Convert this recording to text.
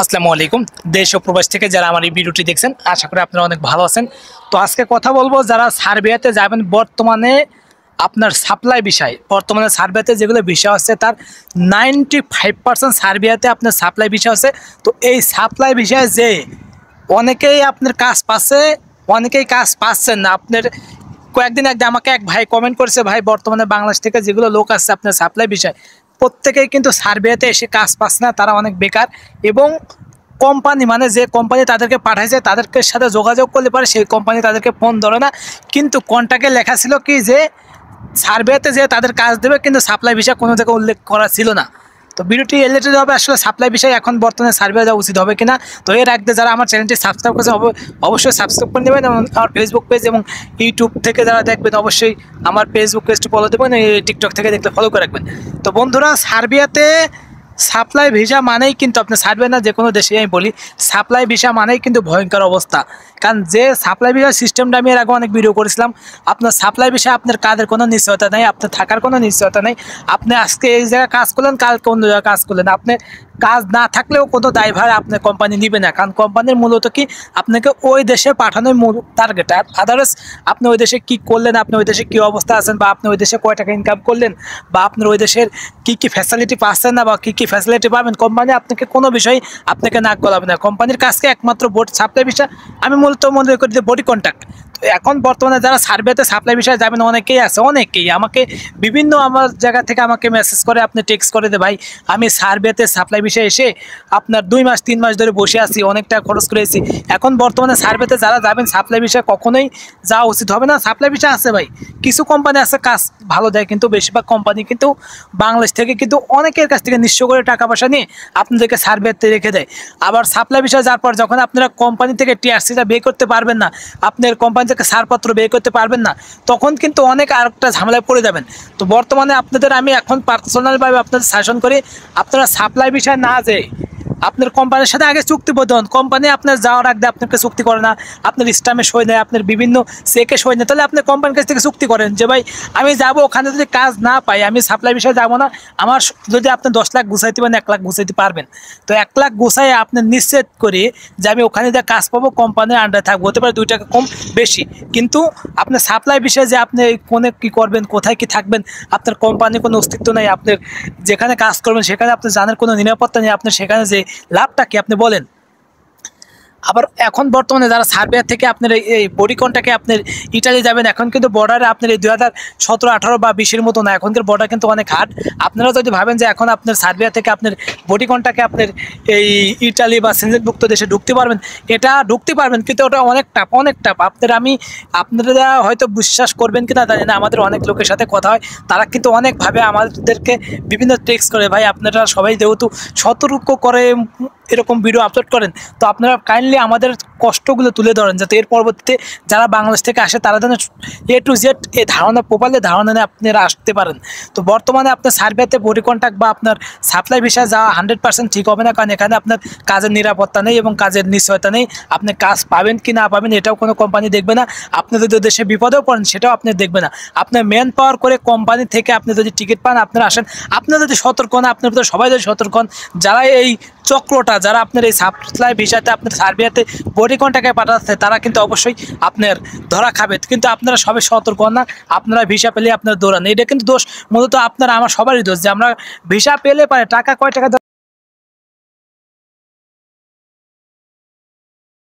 আসসালামু আলাইকুম। দেশ ও প্রবাস থেকে যারা আমার এই ভিডিওটি দেখছেন, আশা করি আপনারা অনেক ভালো আছেন। তো আজকে কথা বলবো যারা সার্বিয়াতে যাবেন, বর্তমানে আপনার সাপ্লাই বিষয়, বর্তমানে সার্বিয়াতে যেগুলো বিষয় আছে তার 95% সার্বিয়াতে আপনার সাপ্লাই বিষয় আছে। তো এই সাপ্লাই বিষয়ে যে অনেকেই আপনার কাজ পাচ্ছে, অনেকেই কাজ পাচ্ছেন না। আপনার কয়েকদিন আগে আমাকে এক ভাই কমেন্ট করেছে, ভাই বর্তমানে বাংলাদেশ থেকে যেগুলো লোক আসছে আপনার সাপ্লাই বিষয়, প্রত্যেকেই কিন্তু সার্বিয়াতে এসে কাজ পাচ্ছে না, তারা অনেক বেকার। এবং কোম্পানি মানে যে কোম্পানি তাদেরকে পাঠাইছে তাদেরকে সাথে যোগাযোগ করলে পারে সেই কোম্পানি তাদেরকে ফোন ধরে না, কিন্তু কন্ট্রাক্টে লেখা ছিল কি যে সার্বিয়াতে যে তাদের কাজ দেবে, কিন্তু সাপ্লাই বিষয় কোনো জায়গায় উল্লেখ করা ছিল না। তো ভিডিওটি রিলেটেড হবে আসলে সাপ্লাই বিষয় এখন বর্তমানে সার্বিয়া যাওয়া উচিত হবে কিনা। তো এর আগে যারা আমার চ্যানেলটি সাবস্ক্রাইব করেছে অবশ্যই সাবস্ক্রাইব করে দেবেন, এবং আমার ফেসবুক পেজ এবং ইউটিউব থেকে যারা দেখবেন অবশ্যই আমার ফেসবুক পেজটি ফলো দেবেন, টিকটক থেকে দেখলে ফলো করে রাখবেন। তো বন্ধুরা, সার্বিয়াতে সাপ্লাই ভিসা মানেই কিন্তু আপনার সার্বিয়া না, যে কোনো দেশে আমি বলি সাপ্লাই ভিসা মানেই কিন্তু ভয়ঙ্কর অবস্থা। কারণ যে সাপ্লাই ভিসার সিস্টেমটা আমি এর আগে অনেক ভিডিও করেছিলাম, আপনার সাপ্লাই ভিসা আপনার কাজের কোনো নিশ্চয়তা নেই, আপনার থাকার কোনো নিশ্চয়তা নেই। আপনি আজকে এই জায়গায় কাজ করলেন, কালকে অন্য জায়গায় কাজ করলেন, আপনি কাজ না থাকলেও কোনো দায়ভার আপনার কোম্পানি নিবে না। কারণ কোম্পানির মূলত কি আপনাকে ওই দেশে পাঠানোর মূল টার্গেট। আর আদারস আপনি ওই দেশে কী করলেন, আপনি ওই দেশে কী অবস্থা আছেন, বা আপনি ওই দেশে কয় টাকা ইনকাম করলেন, বা আপনার ওই দেশের কী ফ্যাসিলিটি পাচ্ছেন না, বা কী ফ্যাসিলিটি পাবেন, কোম্পানি আপনাকে কোনো বিষয় আপনাকে নাক গলাবে না। কোম্পানির কাজকে একমাত্র সাপ্লাই বিষয় আমি মূলত মনে করি যে বডি কন্ট্যাক্ট। তো এখন বর্তমানে যারা সার্বিয়াতে সাপ্লাই বিষয়ে যাবেন অনেকেই আছে, অনেকেই আমাকে বিভিন্ন আমার জায়গা থেকে আমাকে মেসেজ করে, আপনি টেক্সট করে দে, ভাই আমি সার্বিয়াতে সাপ্লাই বিষয়ে এসে আপনার 2 মাস 3 মাস ধরে বসে আছি, অনেক টাকা খরচ করেছি। এখন বর্তমানে সার্বিয়াতে যারা যাবেন সাপ্লাই বিষয়ে কখনোই যাওয়া উচিত হবে না। সাপ্লাই বিষয় আছে ভাই, কিছু কোম্পানি আছে কাজ ভালো দেয়, কিন্তু বেশিরভাগ কোম্পানি কিন্তু বাংলাদেশ থেকে কিন্তু অনেকের কাছ থেকে নিঃস্ব করে টাকা পয়সা নিয়ে আপনাদেরকে সার্বিয়াতে রেখে দেয়। আবার সাপ্লাই বিষয় যাওয়ার পর যখন আপনারা কোম্পানি থেকে টিআরসিটা বের করতে পারবেন না, আপনার কোম্পানি থেকে ছাড়পত্র বের করতে পারবেন না, তখন কিন্তু অনেক আরেকটা ঝামেলায় পড়ে যাবেন। তো বর্তমানে আপনাদের আমি এখন পার্সোনালভাবে আপনাদের সাজেশন করি, আপনারা সাপ্লাই বিষয় না যেয়ে আপনার কোম্পানির সাথে আগে চুক্তিবদ্ধ হন। কোম্পানি আপনার যাওয়ার আগে আপনাকে চুক্তি করে না, আপনার স্টামে সই নেয়, আপনার বিভিন্ন চেকে সই নেয়, তাহলে আপনি কোম্পানির কাছ থেকে চুক্তি করেন যে ভাই আমি যাব, ওখানে যদি কাজ না পাই আমি সাপ্লাই বিষয়ে যাব না, আমার যদি আপনি 10 লাখ গুছাইতে পারেন 1 লাখ গুছাইতে পারবেন, তো 1 লাখ গুছাই আপনি নিশ্চিত করি যে আমি ওখানে যে কাজ পাবো কোম্পানির আন্ডারে থাকবো, হতে পারে 2 টাকা কম বেশি, কিন্তু আপনার সাপ্লাই বিষয়ে যে আপনি কোনে কী করবেন, কোথায় কী থাকবেন, আপনার কোম্পানির কোনো অস্তিত্ব নেই, আপনার যেখানে কাজ করবেন সেখানে আপনি জানার কোনো নিরাপত্তা নেই, আপনার সেখানে যে লাভটা কি আপনি বলেন। আবার এখন বর্তমানে যারা সার্বিয়া থেকে আপনার এই বডিকনটাকে আপনার ইটালি যাবেন, এখন কিন্তু বর্ডারে আপনার এই 2017-18 বা 20-এর মতো না, এখনকার বর্ডার কিন্তু অনেক হার্ড। আপনারা যদি ভাবেন যে এখন আপনার সার্বিয়া থেকে আপনার বডিকনটাকে আপনার এই ইটালি বা সেনজেনভুক্ত দেশে ঢুকতে পারবেন, এটা ঢুকতে পারবেন, কিন্তু ওটা অনেক টাফ, অনেক টাফ। আপনারা হয়তো বিশ্বাস করবেন কিনা জানি না, আমাদের অনেক লোকের সাথে কথা হয়, তারা কিন্তু অনেকভাবে আমাদেরকে বিভিন্ন টেক্সট করে, ভাই আপনারা সবাই যেহেতু সতর্ক করে এরকম ভিডিও আপলোড করেন, তো আপনারা কাইন্ডলি আমাদের কষ্টগুলো তুলে ধরেন, যাতে এর পরবর্তীতে যারা বাংলাদেশ থেকে আসে তারা যেন A to Z এই ধারণা প্রপারলি ধারণা নিয়ে আপনারা আসতে পারেন। তো বর্তমানে আপনার সার্বিয়াতে বডি কন্ট্যাক্ট বা আপনার সাপ্লাই বিষয়ে যাওয়া 100% ঠিক হবে না, কারণ এখানে আপনার কাজের নিরাপত্তা নেই এবং কাজের নিশ্চয়তা নেই। আপনি কাজ পাবেন কি না পাবেন এটাও কোনো কোম্পানি দেখবে না, আপনি যদি দেশে বিপদেও পড়েন সেটাও আপনি দেখবে না। আপনার ম্যান পাওয়ার করে কোম্পানি থেকে আপনি যদি টিকিট পান আপনারা আসেন, আপনারা যদি সতর্ক হন, আপনার ভিতরে সবাই যদি সতর্ক হন, যারা এই চক্রটা, যারা আপনার এই সাপ্লাই ভিসাতে আপনার সার্বিয়াতে বডি কন্ট্যাক্টে পাঠাচ্ছে, তারা কিন্তু অবশ্যই আপনার ধরা খাবে। কিন্তু আপনারা সবাই সতর্ক হন না, আপনারা ভিসা পেলে আপনার দৌড়ান, এটা কিন্তু দোষ মূলত আপনারা আমার সবারই দোষ যে আমরা ভিসা পেলে পারে টাকা কয় টাকা